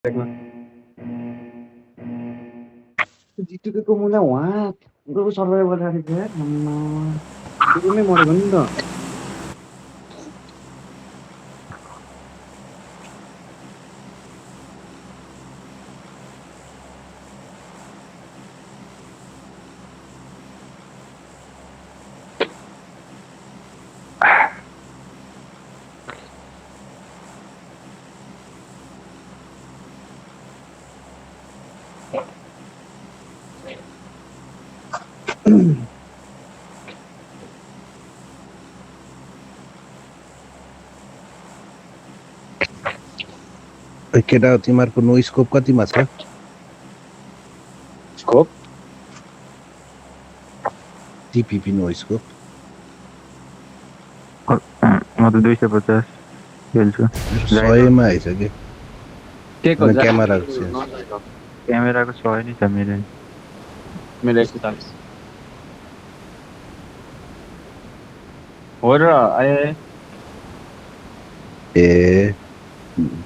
जिटिपीको मुला वहाँ उनीहरूको सर्भाइभल राखेको थियो यार आम्मा सुरुमै मरेको नि त केटा तिमीहरूको नो स्कोप कतिमा छ स्कोप टिपिपी नो स्कोप म त 250 खेल्छु 100मा आइसक्यो केको अनि क्यामेराको सेन्स क्यामेराको 100 नै छ मेरो मेरो 140 हो र आए ए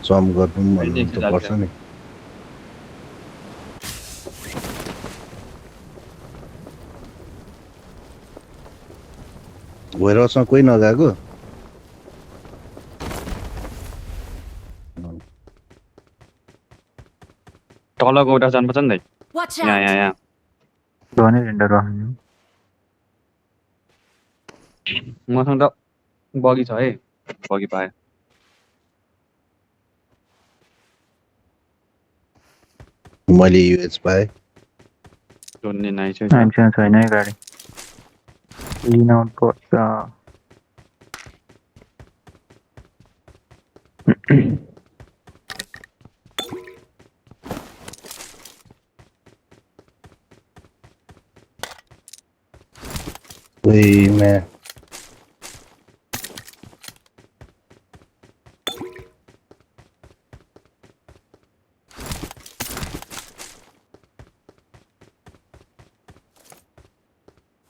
जम्प गर्नु भन्नु त पर्छ नि वेयरहाउसमा कोही नगएको तलको एउटा जानुपर्छ नि Watch यहाँ out! यहाँ यहाँ भने रेन्डर राख्नु मसँग त बगी छ है बगी पाएँ मैले युएच पाएँ जोड्ने नाइ छ मान्छेमा छैन है गाडी लिन आउनु पर्छ कोहीमा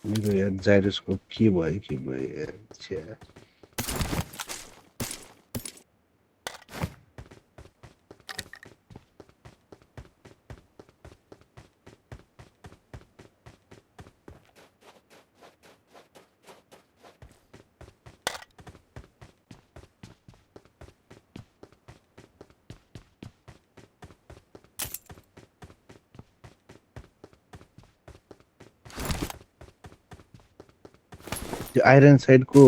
मेरो यार जाइरोस्कोप के भयो यार छ्या त्यो आइरन साइडको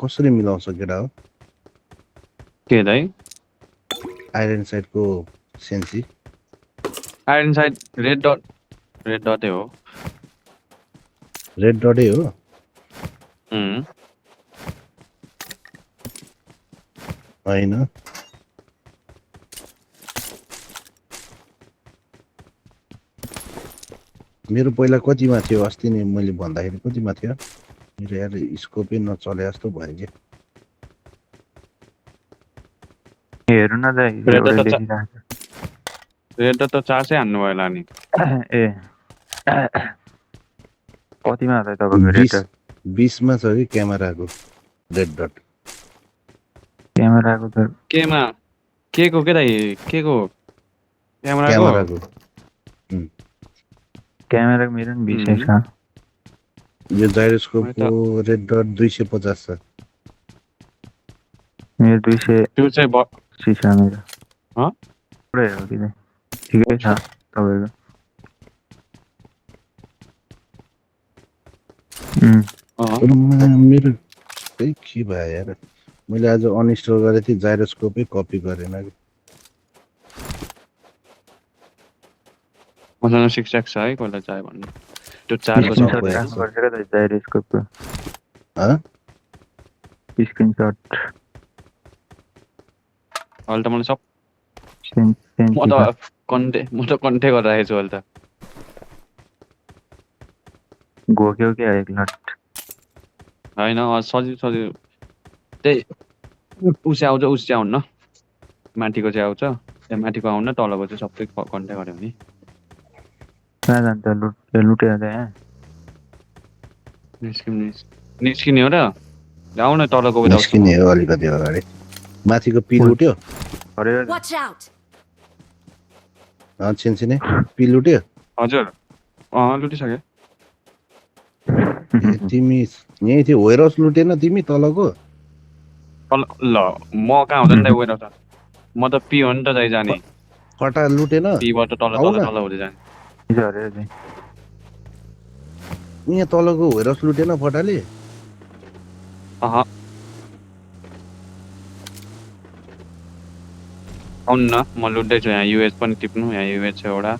कसरी मिलाउँछ केटा हो के दाइ आइरन साइडको सेन्सी आइरन साइड रेड डटै हो रेड डटै हो होइन मेरो पहिला कतिमा थियो अस्ति नै मैले भन्दाखेरि कतिमा थियो मेरो यार स्कोपै नचले जस्तो भयो कि हेर्नु न दाइ रेड एउटै डट त देखिरहेको रेड डट त 400 हान्नु भयो होला नि ए कतिमा छ तपाईँको रेट 20मा छ कि क्यामेराको रेड डट क्यामेराको त केमा केको के दाइ केको क्यामेराको क्यामेराको क्यामेराको मेरो नि 20 छ यो जाइरोस्कोपको रेड डट 250 छ मेरो 280 त्यो चाहिँ छ मेरो पुरै हो कि ठिकै छ तपाईँको मेरो खै के भयो यार मैले आज अनइन्स्टल गरेको थिएँ जाइरोस्कोपै कपी गरेन कि मसँग 6x छ है कसलाई चाहियो भन्नु त्यो 4 को छ गर्छ क्या त जाइरोस्कोपको स्क्रिनशट अहिले त मलाई सब सेन्सी म त कन्टे गरेर राखेको छु अहिले त घोक्यो क्या एक लट होइन सजिलो त्यही उसे आउँछ उस चाहिँ आउन्न माथिको चाहिँ आउँछ त्यहाँ माथिको आउन्न तलको चाहिँ सबै कन्टे गऱ्यो भने कहाँ जान्छ लुटेर त यहाँ निस्किने हो र आउन तलको निस्किने हो अलिकति अगाडि माथिको पिल उठ्यो Watch out! छिनछिने पी लुट्यो हजुर लुटिसके ए, तिमी यही थियो वेयर हाउस लुटेन तिमी तलको ल म कहाँ हुँदैन त वेयर त म त पी हो नि त जाइ जाने कटा लुटेन पीबाट तल आऊ तल न तल हुँदै जाने यहाँ तलको वेयर हाउस लुटेन फटाले अह आउनु न म लुट्दैछु यहाँ युएस पनि टिप्नु यहाँ युएस छ एउटा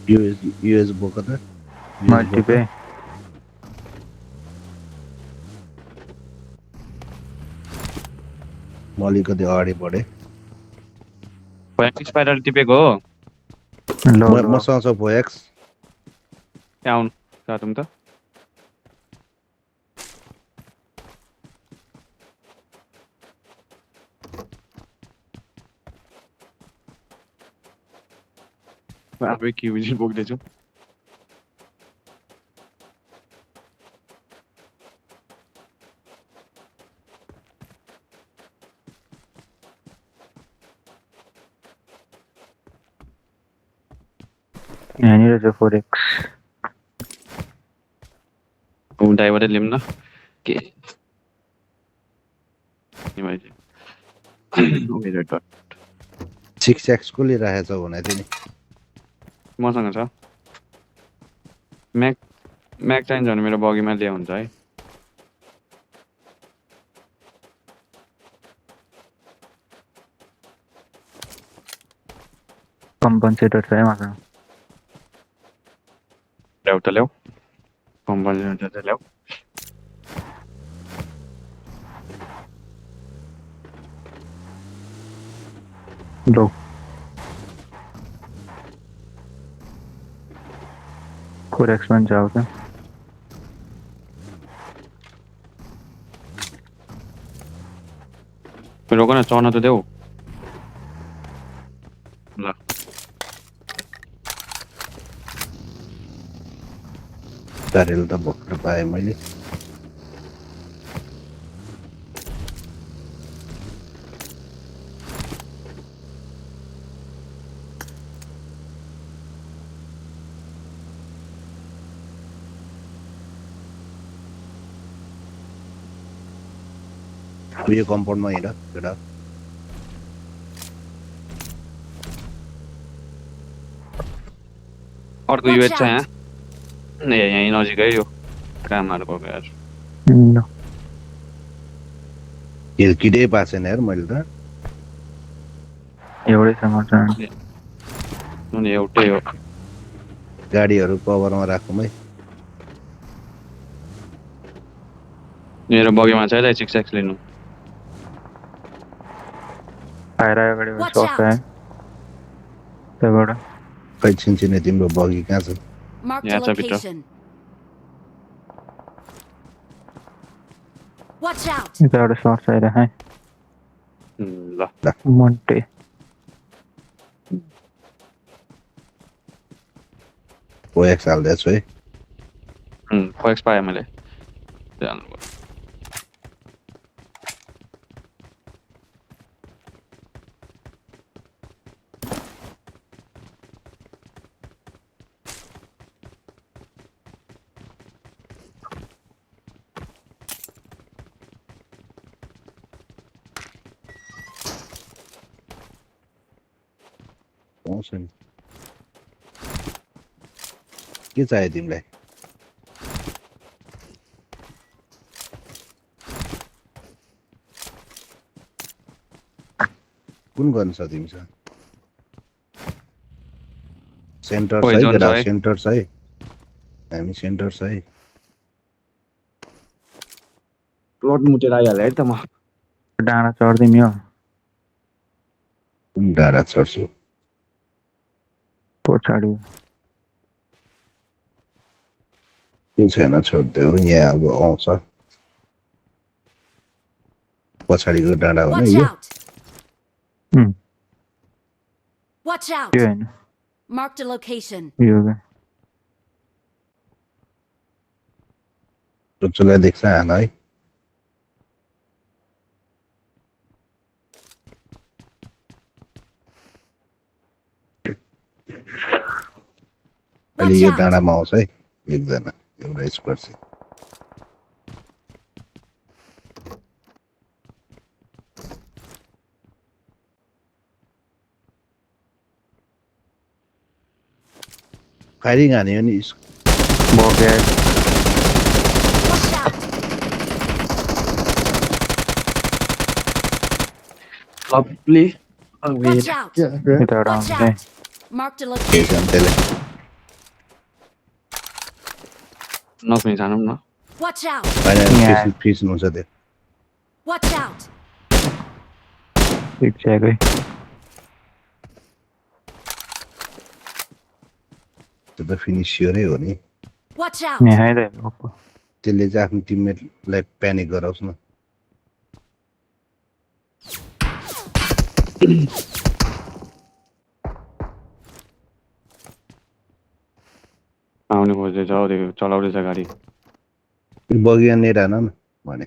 युएस बोक त मल्टिपे म अलिकति अगाडि बढेँ स्पाइरल टिपेको हो मसँग छ भोएक्स त्यहाँ आउनु काटौँ त आफै क्युबिजी बोक्दैछु यहाँनिर चाहिँ 4x उडाइबाटै लिऊँ न के सिक्स एक्स को लिइरहेको छ भनेको थिएँ नि मसँग छ म्याक म्याक चाहिन्छ भने मेरो बगीमा ल्या हुन्छ है कम्पन्सेटर छ है मसँग ल्याउ त ल्याउ कम्पनी त ल्याउ लो 4x पनि छ क्या रोक न चढ्न त देऊ ल ब्यारेल त भर्खर पाएँ मैले यो कम्पाउन्डमा हिँड केटा अर्को युएस छ यहाँ ए यहीँ नजिकै यो कामहरू भएको यार ल किटै पाएको छैन यार मैले त एउटैसँग छ अनि एउटै हो गाडीहरू कभरमा राखौँ है मेरो बगीमा छ है 6x लिनु फायर आयो अगाडि Watch सर्छ है out! खै छिनछिने तिम्रो बगी कहाँ छ Marked a Yeah, it's a bit rough. location. Watch out! यता एउटा सर्छ आइरहेको है ल मन्टे भोएक्स हाल्दैछु है फोएक्स पाएँ मैले जानु पाउँछ नि के चाहियो तिमीलाई कुन गर्नु छ तिमीसँग सेन्टर छ है Poison केटा छ है। सेन्टर छ है हामी सेन्टर छ है प्लट मुटेर आइहाल्यो है त म डाँडा चढ्दिउँ यो कुन डाँडा चढ्छु पछाडि त्यो छैन छोडिदेऊ यहाँ अब आउँछ पछाडिको डाँडा हो Watch नि यो out! Watch out! त्यो होइन Marked a location. यो क्या चुच्चोलाई देख्छ हान है अहिले Watch यो out! डाँडामा आउँछ है एकजना एउटा स्क्वाड चाहिँ फायरिङ हान्यो नि बोके Watch out! Lovely Watch out! यता एउटा Watch आउँछ है out! Marked a location. त्यसले नक्ने जानु न Watch out! फाइनल फिस हुन्छ त्यो Watch out! ठिक छ है त्यो त फिनिस स्योरै हो नि Watch out! यहाँ है त त्यसले चाहिँ आफ्नो टिममेटलाई प्यानिक गराउँछ न आउने खोज्दैछ हौ त्यो चलाउँदैछ गाडी बगिया नेट हान न भने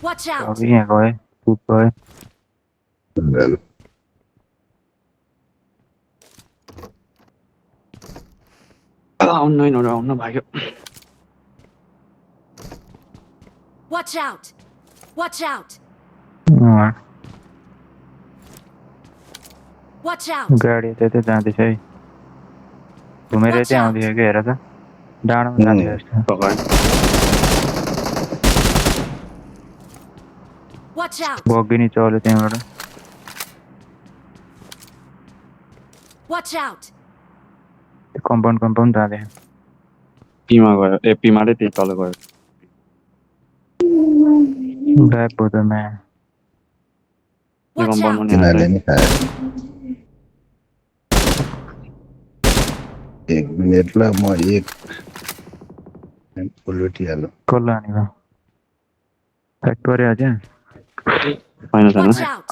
Watch out! यहाँ गयो पुग गयो आउनु यिनीहरू आउनु भाग्यो Watch out! Watch out! Watch out! गाडी त्यतै जाँदैछ है घुमेर Watch चाहिँ out. आउँदैछ कि हेर त डाँडामा जाँदैछ जस्तो भगवान् Watch out! बग्यो नि चल्यो त्यहाँबाट Watch out! कम्पाउन्ड जाँदैछ पीमा गयो ए पीमाले त्यही तल गयो गायब भयो त म्या त्यो Watch कम्पाउन्डमा out! नि तिनीहरूले हाल्छ। नि खायो 1 मिनेट ल म एक पोलिटी हाल्नु कसलाई हानेको फ्याक्ट्री अझै होइन छैन Watch out!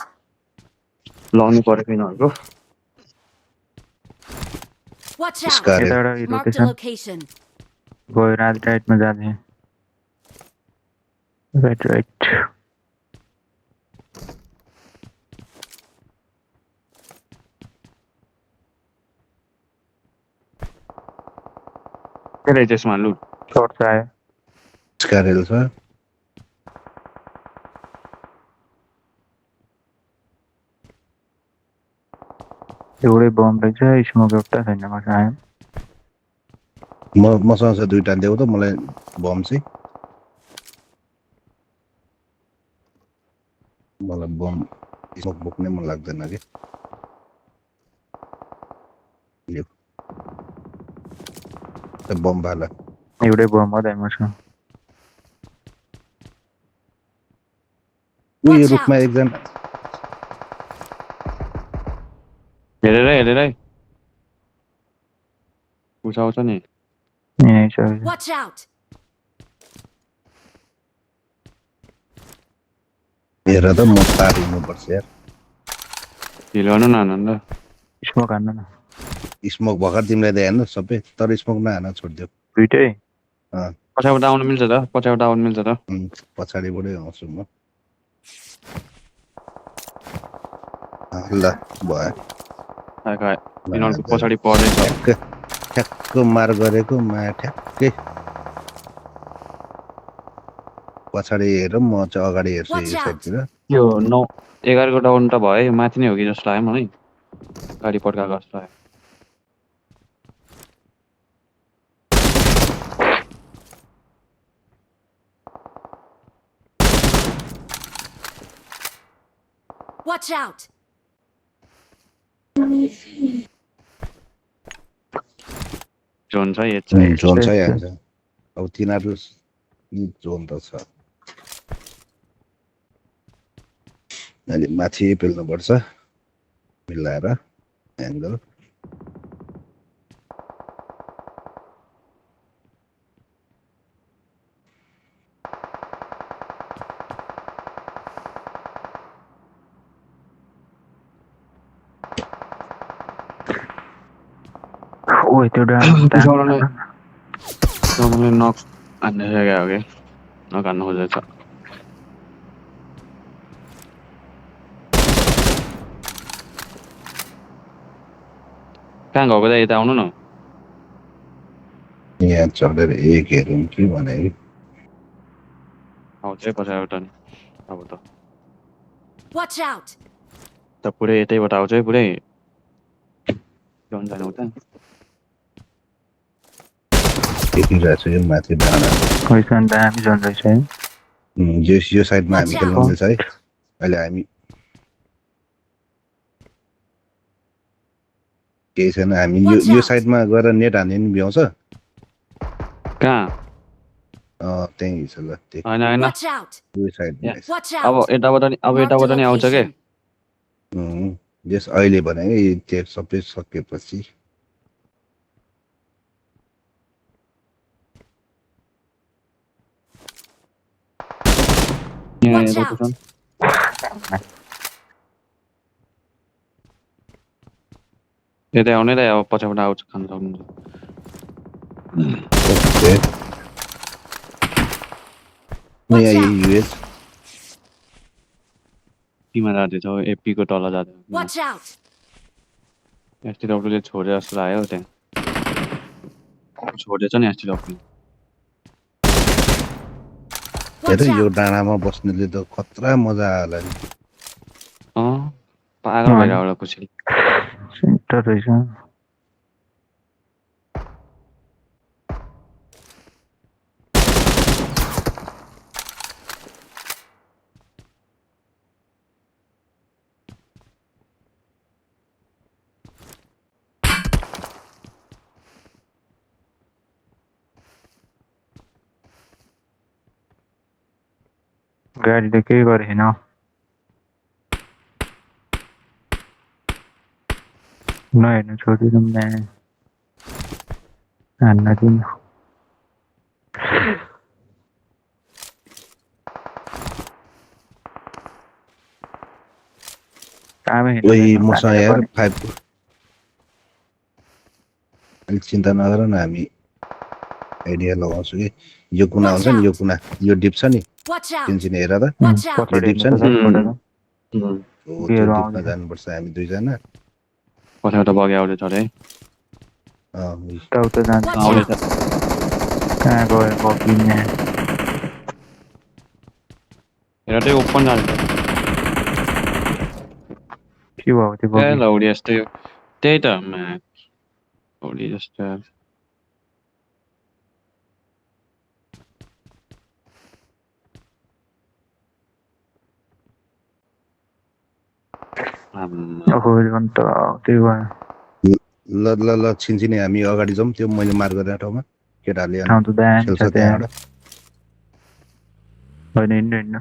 लाउनु पऱ्यो यिनीहरूको Watch out! स्कार यताबाट Marked a लोकेसन location. गयो राइटमा जाँदैछ राइट के रहेछ यसमा लु सर्ट आयो स्कारेल छ एउटै बम रहेछ स्मोक एउटा छैन मसँग आयो मसँग छ दुईटा देऊ त मलाई बम चाहिँ मलाई बम स्मोक बोक्नै मन लाग्दैन कि यो बम भाला एउटै बम मात्रै मसँग यो Watch रुखमा out! एकजना हेरेरै उठाउँछ नि यहीँ छ Watch out! हेर त म पारिनुपर्छ यार हिल गर्नु न आनन्द स्मोक हान्नु न स्मोक भर्खर तिमीलाई दिएन सबै तर स्मोक नहान छोडिदियो दुइटै पछाबाट आउनु मिल्छ त पछाबाट आउनु मिल्छ त पछाडिबाटै आउँछु म ल भयो यिनीहरूको पछाडि पर्दैछ ठ्याक्क मार गरेको मा ठ्याक्कै पछाडि हेर म चाहिँ अगाडि हेर्छु Watch यो out. साइडतिर यो 9-11 को डाउन त भयो माथि नै हो कि जस्तो लाग्यो मलाई गाडी पड्काएको जस्तो लाग्यो Watch out! जोन छ यो जोन चाहिँ हाल्छ अब तिनीहरू जोन त छ अहिले माथि पेल्नुपर्छ मिलाएर एङ्गल ओ त्यो जोनले नक हान्ने जग्गा हो कि नक हान्नु खोजेछ कहाँ गएको त यता आउनु न यहाँ चढेर एक हेरौँ कि भने आउँछ है पछाडिबाट नि अब त Watch out! पुरै यतैबाट आउँछ है पुरै जानु जानु उता देखिरहेको छु यो माथि डाँडा पैसा दामी झन् रहेछ है यो साइडमा हामी खेल्नु मिल्छ है अहिले हामी केही छैन हामी यो साइडमा गएर नेट हान्ने नि भ्याउँछ कहाँ त्यही छ ल त्यही होइन होइन Watch out! यो साइडमा Watch अब out! यताबाट नि अब यताबाट नि आउँछ के यस अहिले भने त्यो सबै सकेपछि यहाँ Watch रोटेसन यतै आउने त अब पछाबाट आउँछ खान सक्नुहुन्छ Watch यहाँ out! युएस टीमा जाँदैछ एपीको तल जाँदै Watch out! एसटिडब्ल्यूले छोडे जस्तो लाग्यो त्यहाँ छोडेछ नि एसटिडब्ल्यू Watch हेर यो out! डाँडामा बस्नेले त खतरा मजा आला नि पागल भएर एउटा खुसी सेन्टर रहेछ गाडीले केही गरेन नहेर्नु छोडिदिउँ न हान्न दिनु ओइ मसँग यार 5 अलिक चिन्ता नगर न हामी आइडिया लगाउँछु कि यो कुना हुन्छ नि यो कुना यो डिप छ नि Watch out! चिन्चिने हेर त Watch out! डिप छ नि पछाबाट हो त्यो डिपमा जानुपर्छ हामी दुईजना बगे आउँदैछ अरे उता जान्छ आउँदैछ कहाँ गयो बगिने हेर त्यही ओपन जान्छ के भयो त्यो ए बगी लौडी जस्तै हो त्यही त लौडी जस्तो ओहो अन्त त्यो भयो ल ल ल छिनछिने हामी अगाडि जाउँ त्यो मैले मार्क गरेर ठाउँमा केटाहरूले ठाउँ त दामी खेल्छ छ त्यहाँ त्यहाँबाट होइन हिँड्नु हिँड्नु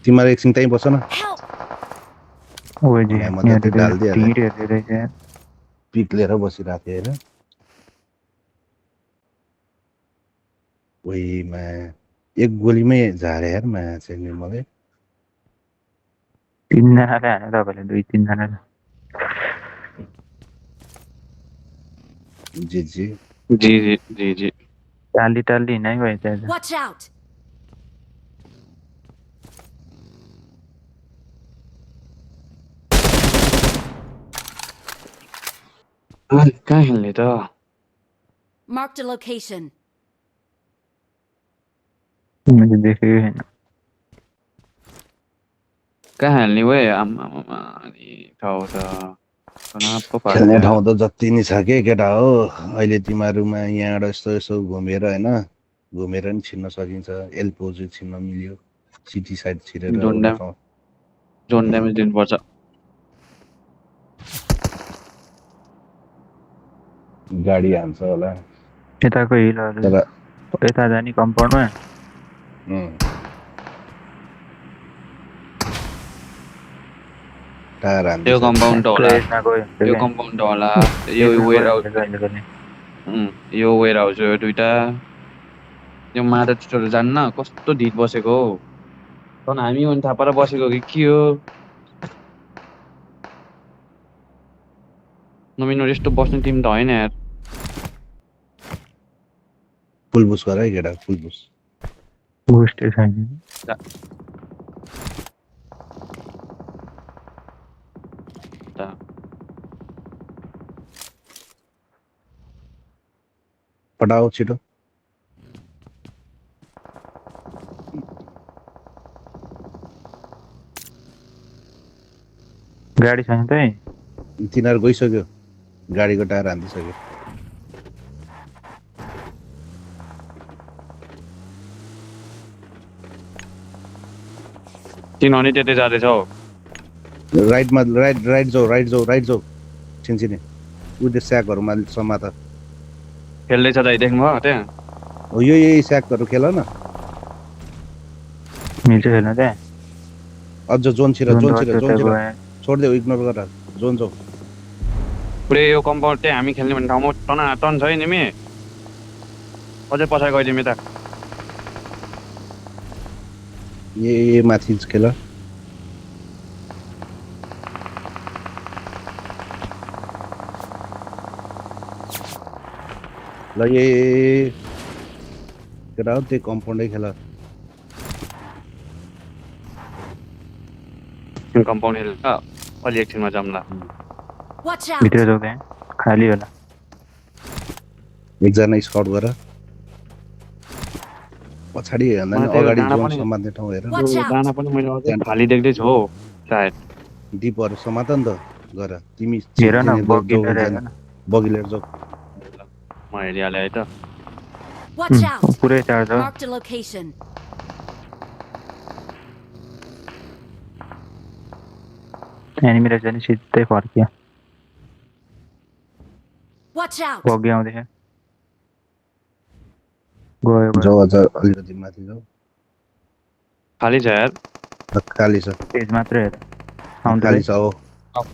तिमीहरू एकछिन त्यहीँ बस्छ न Help! ओजी यहाँ मात्रै त्यो ढालिदियो अरे। ढिँड हेर्दै रहेछ पिक लिएर बसिरहेको थिएँ होइन ओइमा एक गोलीमै झारे यार मा चाहिँ मलाई 3 जनाले हाने तपाईँले 2-3 जनाले जी जी जी जी जी जी टाली टाली हिँडाइ भयो त्यहाँ Watch out! कहाँ खेल्ने त Marked a location. मैले देखेको छैन कहाँ हाल्ने वे आमा ठाउँ त खेल्ने ठाउँ त जति नै छ के केटा हो अहिले तिमीहरूमा यहाँबाट यस्तो यसो घुमेर होइन घुमेर नि छिर्न सकिन्छ एलपोजु छिर्न मिल्यो सिटी साइड छिरेर जोन ड्याम। जोन ड्यामेज दिनुपर्छ गाडी हान्छ होला यताको हिलहरू तर यता जाने कम्पाउन्डमा टाढा हान्छ त्यो कम्पाउन्ड होला यसमा गयो यो कम्पाउन्ड होला यो वेयर हाउस यो वेयर हाउस हो दुइटा यो मादर चुटोहरू जान्न कस्तो ढिट बसेको हो झन् हामी पनि थाहा पाएर बसेको कि के हो नमिनो यस्तो बस्ने टिम त होइन यार फुलबुस गर है केटा फुलबुस बुस्टै छैन पटाओ छिटो गाडी छैन त है तिनीहरू गइसक्यो गाडीको टायर हान्दिसक्यो किनभने त्यतै जाँदैछ हौ राइटमा राइट जाऊ छिनछिने उयो स्याकहरूमा समात खेल्दैछ दाइ देख्नुभयो त्यहाँ हो यही स्याकहरू खेल न मिल्छ खेल्न त्यहाँ अझ जोन छिर छोडिदेऊ इग्नोर गर जोन जाऊ पुरै यो कम्पाउन्ड त्यहाँ हामी खेल्ने भन्ने ठाउँमा टन छ है निमी अझै पछाडि गइदिउँ यता ये माथि खेल ल ये केटा हो त्यही कम्पाउन्डै खेल कम्पाउन्ड हेरेर अलि एकछिनमा जाउँला Watch भित्र out! जाऊ त्यहाँ खाली होला एकजना स्काउट गर पछाडि हेर्दा नि अगाडि जोन समात्ने ठाउँ हेर Watch out! दाना पनि मैले अझै खाली देख्दैछु हौ सायद डिपहरू समात नि त गर तिमी हेर न बगी लिएर जाऊ म हेरिहालेँ है त Watch out! पुरै चार्ज हो Marked a location. एनिमी रहेछ नि सिधै फर्कियो Watch out! बगी आउँदैछ गयो जाऊ अझ अलिकति माथि जाऊ खाली छ यार खाली छ पेज मात्रै हेर खाली छ हो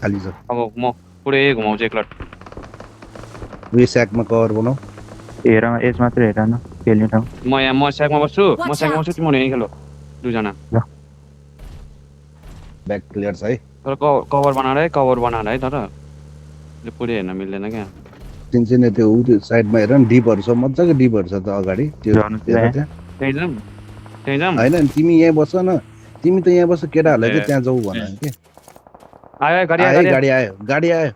खाली छ अब म पुरै घुमाउँछु एकलट उयो स्याकमा कभर बनाऊ हेर एज मात्रै हेर न खेल्ने ठाउँ म स्याकमा बस्छु तिमीहरू यहीँ खेलो दुईजना ब्याक क्लियर छ है तर कभर बनाएर है तर पुरै हेर्न मिल्दैन क्या चिन्ने त्यो उ साइडमा हेर न डिपहरू छ मजाको डिपहरू छ त अगाडि त्यो जानु हेर त्यहाँ। त्यहीँ जाऊँ होइन नि तिमी यहाँ बस न तिमी त यहाँ बस केटाहरूलाई चाहिँ त्यहाँ जाऊ भन के आयो गाडी आयो आयो गाडी आयो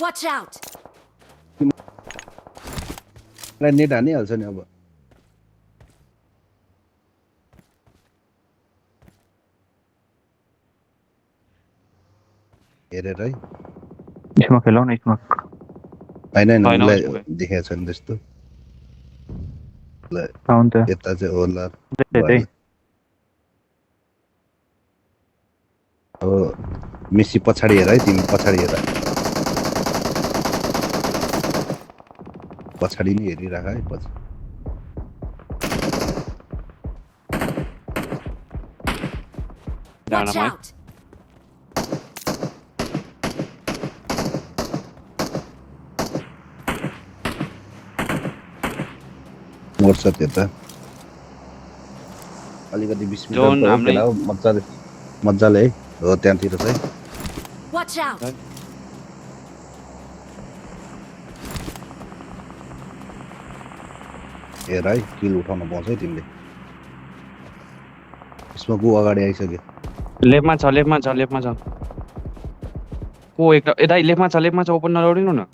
Watch out! नेट हानिहाल्छ नि अब हेरेर है स्मोक खेलाउ न स्मोक होइन होइन, उसलाई उसको। देखाएको छैन त्यस्तो ल आउनु त यता चाहिँ होला त्यही अब मेसी पछाडि हेर है तिमी पछाडि हेर पछाडि नै हेरिराख है पछि Watch डाँडामा out! मोर्छ त्यता अलिकति 20 जोन मिटर हाम्रै- हो मजाले है हो त्यहाँतिर चाहिँ Watch out! हेर है किल उठाउन पाउँछ है तिमीले यसमा को अगाडि आइसक्यो लेफ्टमा छ को एक दाइ लेफ्टमा छ ओपन नलौडिनु न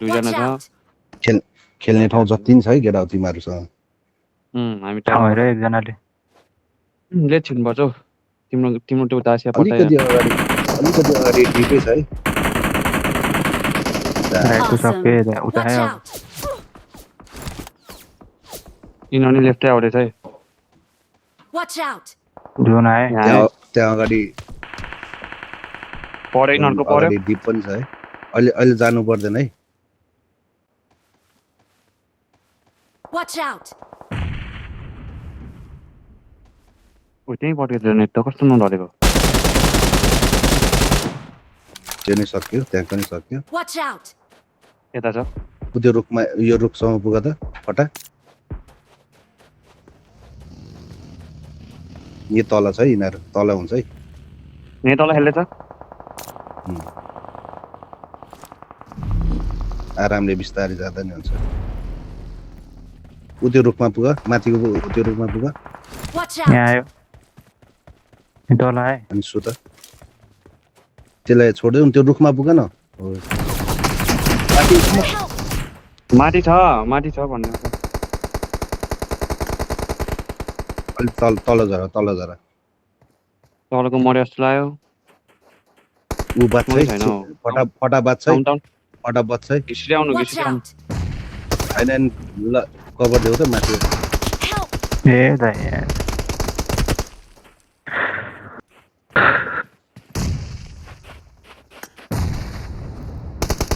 दुईजना Watch छ out! खेल्ने ठाउँ जति नि छ है केटा तिमीहरूसँग हामी ठाउँ हेर एकजनाले लेट छिन्नुपर्छ हौ तिम्रो त्यो दासिया अलिकति अगाडि डिपै छ है राइटको Awesome. सबै उता Watch है out! यिनीहरू लेफ्टै आउँदैछ है Watch out! जोन आए त्यहाँ अगाडि पऱ्यो यिनीहरूको पऱ्यो अगाडि डिप पनि छ है अहिले जानु पर्दैन है Watch out! त्यहीँ पऱ्यो नेट त कस्तो नडरेको त्यो नै सक्यो त्यहाँ पनि सक्यो Watch out! यता छ त्यो रुखमा यो रुखसम्म पुग त फटा यो तल छ है यिनीहरू तल हुन्छ है यहीँ तल खेल्दैछ आरामले बिस्तारै जाँदा नि हुन्छ उ त्यो रुखमा पुग माथिको त्यो रुखमा पुग Watch यहाँ out! आयो तल आए अनि सु त त्यसलाई छोडिदिउँ त्यो रुखमा पुग न हो Help! माथि छ भन्नु अलि तल झर तलको मर्यो जस्तो लाग्यो ऊ बात मलाई छै छैन हौ। फटा बात छै डाउन फटा बात छै घिस्री आउनु Watch out! हैन ल कभर देऊ त माथि Help! ए दाइ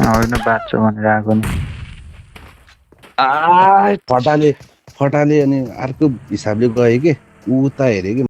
होइन बाँच्छ भनेर आएको नि फटाले अनि अर्को हिसाबले गयो कि ऊ त हेऱ्यो कि